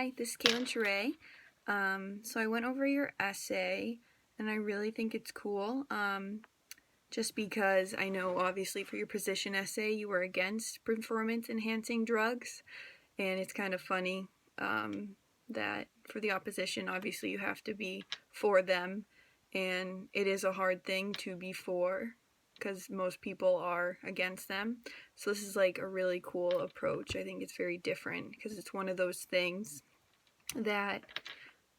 Hi, this is Caitlin Charay. So I went over your essay, and I really think it's cool, just because I know obviously for your position essay you were against performance-enhancing drugs, and it's kind of funny that for the opposition, obviously you have to be for them, and it is a hard thing to be for, because most people are against them. So this is like a really cool approach. I think it's very different because it's one of those things that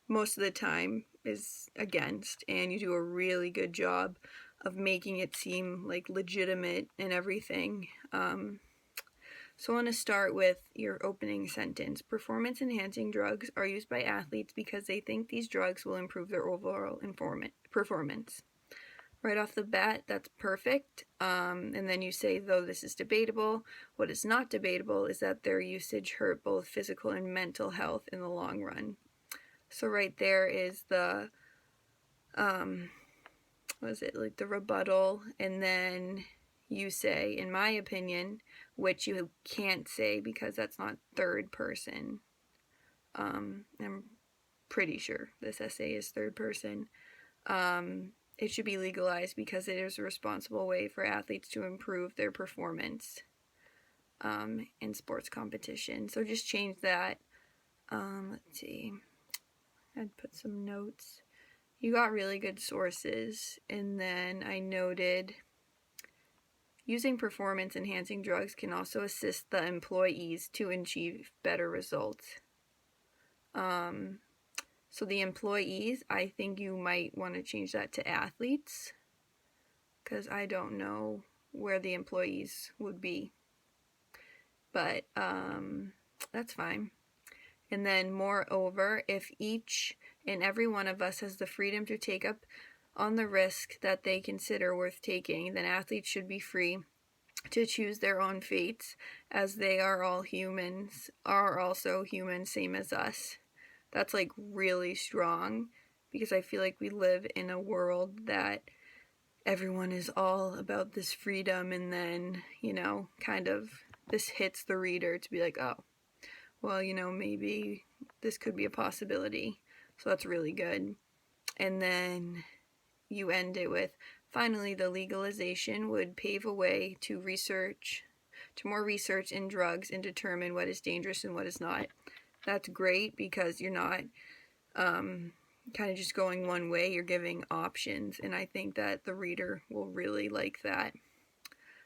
most of the time is against, and you do a really good job of making it seem like legitimate and everything. So I want to start with your opening sentence. Performance enhancing drugs are used by athletes because they think these drugs will improve their overall performance. Right off the bat, that's perfect. And then you say, though this is debatable, what is not debatable is that their usage hurt both physical and mental health in the long run. So right there is the, the rebuttal, and then you say, in my opinion, which you can't say because that's not third person. I'm pretty sure this essay is third person. It should be legalized because it is a responsible way for athletes to improve their performance in sports competition. So just change that. Let's see. I'd put some notes. You got really good sources, and then I noted using performance-enhancing drugs can also assist the employees to achieve better results. So the employees, I think you might want to change that to athletes, because I don't know where the employees would be. But that's fine. And then moreover, if each and every one of us has the freedom to take up on the risk that they consider worth taking, then athletes should be free to choose their own fates, as they are all humans, are also humans, same as us. That's like really strong, because I feel like we live in a world that everyone is all about this freedom, and then, kind of this hits the reader to be like, oh, well, maybe this could be a possibility. So that's really good. And then you end it with, finally, the legalization would pave a way to more research in drugs and determine what is dangerous and what is not. That's great, because you're not kind of just going one way, you're giving options, and I think that the reader will really like that.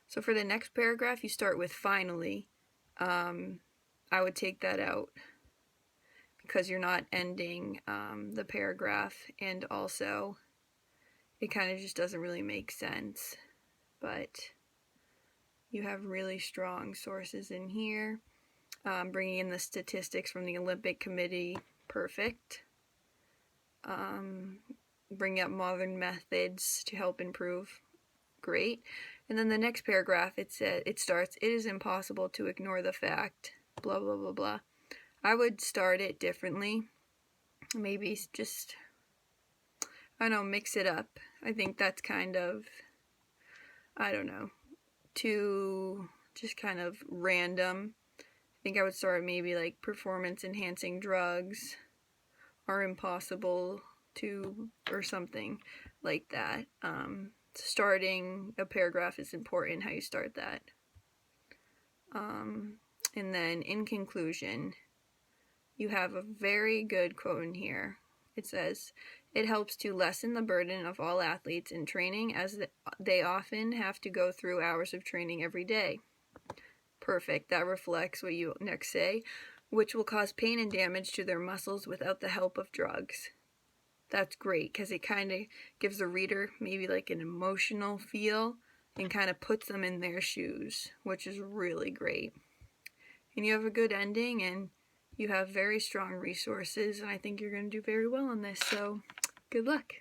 So for the next paragraph, you start with finally. I would take that out, because you're not ending the paragraph, and also it kind of just doesn't really make sense. But you have really strong sources in here. Bringing in the statistics from the Olympic Committee, perfect. Bring up modern methods to help improve, great. And then the next paragraph, it starts, it is impossible to ignore the fact, blah, blah, blah, blah. I would start it differently. Maybe just, mix it up. I think that's kind of, too just kind of random. I think I would start maybe like performance-enhancing drugs are impossible to, or something like that. Starting a paragraph is important, how you start that. And then in conclusion, you have a very good quote in here. It says, it helps to lessen the burden of all athletes in training, as they often have to go through hours of training every day. Perfect. That reflects what you next say, which will cause pain and damage to their muscles without the help of drugs. That's great, because it kind of gives the reader maybe like an emotional feel and kind of puts them in their shoes, which is really great. And you have a good ending, and you have very strong resources, and I think you're going to do very well on this, so good luck.